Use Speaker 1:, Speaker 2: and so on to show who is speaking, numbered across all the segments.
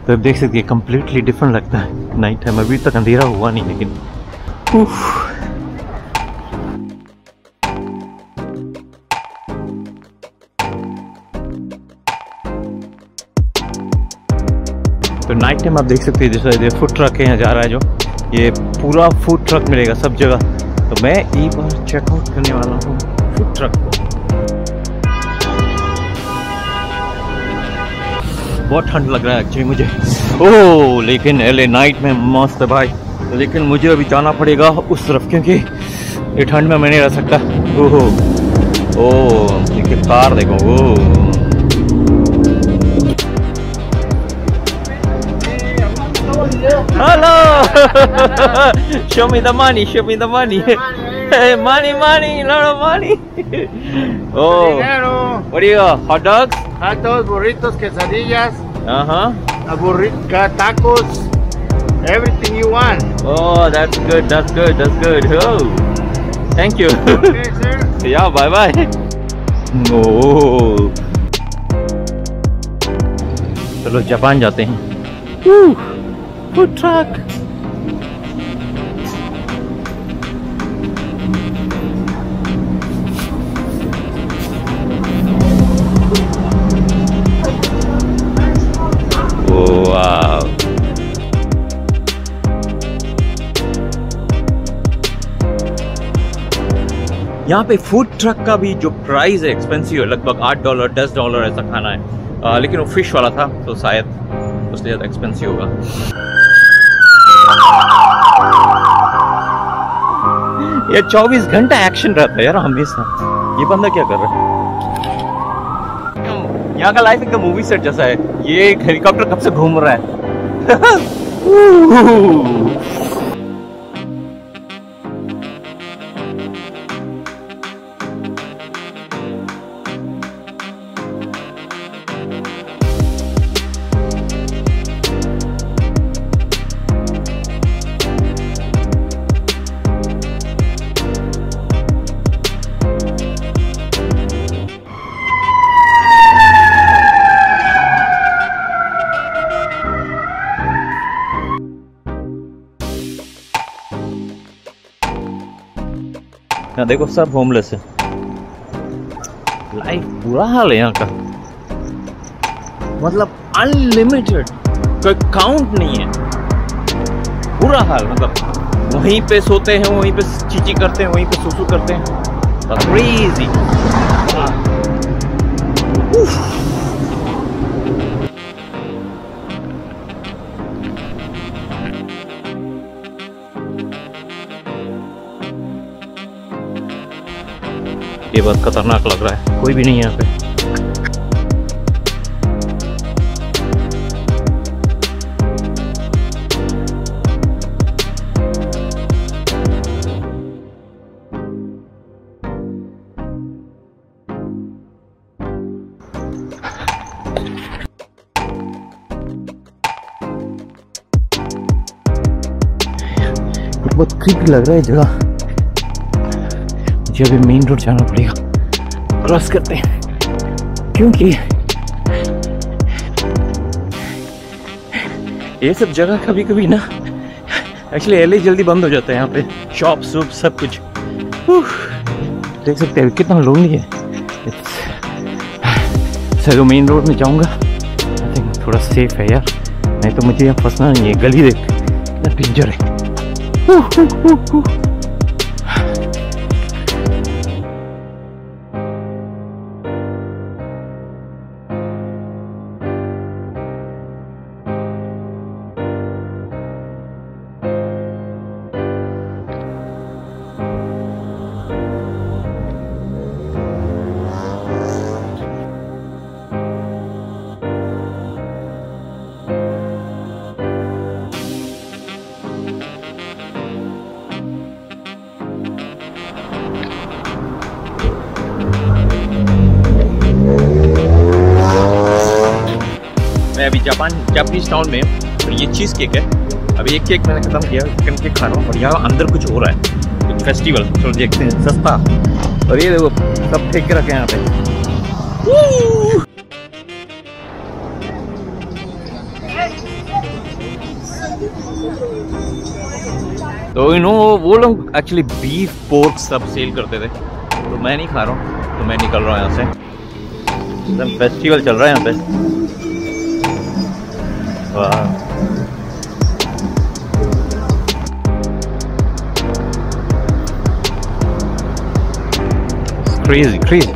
Speaker 1: तो आप देख सकते हैं कम्प्लीटली डिफरेंट लगता है नाइट टाइम। अभी तक अंधेरा हुआ नहीं लेकिन तो नाइट टाइम आप देख सकते हैं जैसे फूड ट्रक है यहाँ जा रहा है जो, ये पूरा फूड ट्रक मिलेगा सब जगह। तो मैं एक बार चेकआउट करने वाला हूँ फूड ट्रक को। बहुत ठंड लग रहा है एक्चुअली मुझे। ओह लेकिन एले नाइट में मस्त है भाई। लेकिन मुझे अभी जाना पड़ेगा उस तरफ क्योंकि ये ठंड में मैं नहीं रह सकता। ओहो ओह देखिए कार देखो। ओह hello show me the money, show me the money. Hey, money, lot of money. Oh, what do you got? Hot dogs?
Speaker 2: Hot dogs, burritos, quesadillas, tacos, everything you want.
Speaker 1: Oh, that's good. Oh, thank you.
Speaker 2: Okay, sir.
Speaker 1: Yeah, bye bye. Oh, चलो Japan जाते हैं। Food truck यहाँ पे food truck का भी जो price है expensive है, लगभग $8 $10 ऐसा खाना है। लेकिन वो फिश वाला था तो शायद उससे ज़्यादा एक्सपेंसिव होगा। ये 24 घंटा एक्शन रहता है यार हमेशा। ये बंदा क्या कर रहा है? यहाँ का लाइफ एकदम मूवी सेट जैसा है। ये हेलीकॉप्टर कब से घूम रहा है। यहाँ देखो सब होमलेस है। लाइफ बुरा हाल है यहाँ का, मतलब अनलिमिटेड, कोई काउंट नहीं है। बुरा हाल, मतलब वहीं पे सोते हैं, वहीं पे चीची करते हैं, वहीं पे सुसु करते हैं। क्रेजी। ये बहुत खतरनाक लग रहा है, कोई भी नहीं है यहाँ पे। बहुत क्रीपी लग रहा है जगह। मुझे अभी मेन रोड जाना पड़ेगा, क्रॉस करते हैं, क्योंकि ये सब जगह कभी कभी ना एक्चुअली एले जल्दी बंद हो जाता है। यहाँ पे शॉप सूप सब कुछ देख सकते हैं कितना लोनली है। सर मेन रोड में जाऊंगा, आई थिंक थोड़ा सेफ है यार, नहीं तो मुझे यहाँ फंसना नहीं है। गली देख कितना डेंजर है। मैं अभी जापानीज टाउन में, तो ये चीज़ केक है। अभी एक केक मैंने ख़त्म किया, चिकन केक खा रहा हूँ, और यहाँ अंदर कुछ हो रहा है, कुछ फेस्टिवल। चलो देखते हैं, सस्ता। और ये देखो सब फेंक के रखे हैं यहाँ पे। तो वो लोग एक्चुअली बीफ पोर्क सब सेल करते थे, तो मैं नहीं खा रहा हूँ, तो मैं निकल रहा हूँ यहाँ से। एकदम फेस्टिवल चल रहा है यहाँ पे। वाह, crazy, crazy.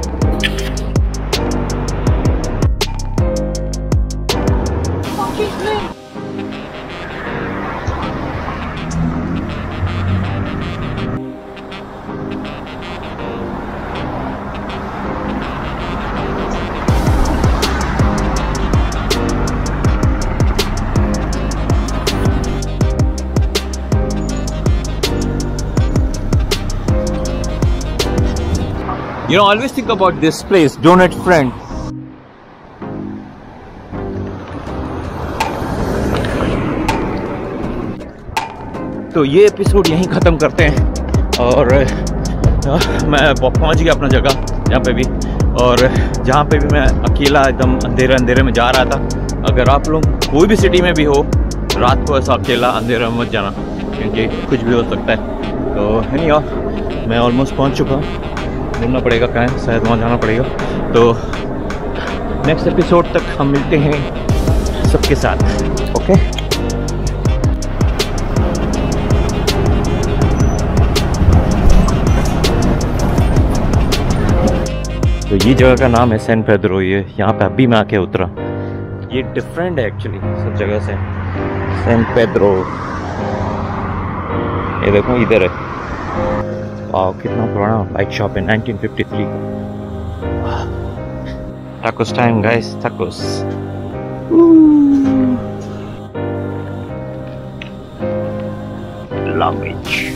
Speaker 1: You know, I always think about this place, Donut Friend. तो ये एपिसोड यहीं ख़त्म करते हैं और मैं पहुंच गया अपना जगह जहाँ पे भी, और जहाँ पे भी मैं अकेला एकदम अंधेरे अंधेरे में जा रहा था। अगर आप लोग कोई भी सिटी में भी हो, रात को ऐसा अकेला अंधेरे में मत जाना, क्योंकि कुछ भी हो सकता है। तो है नहीं, मैं ऑलमोस्ट पहुँच चुका हूँ। ढूंढना पड़ेगा कहाँ है, शायद वहाँ जाना पड़ेगा। तो नेक्स्ट एपिसोड तक हम मिलते हैं सबके साथ, ओके। तो ये जगह का नाम है सैन पेड्रो। ये यहाँ पे अभी मैं आके उतरा। ये डिफरेंट है एक्चुअली सब जगह से। सैन पेड्रो, ये देखो इधर है। वाह, कितना पुराना बाइक शॉप है, 1953 का। Tacos time, guys, tacos. Language.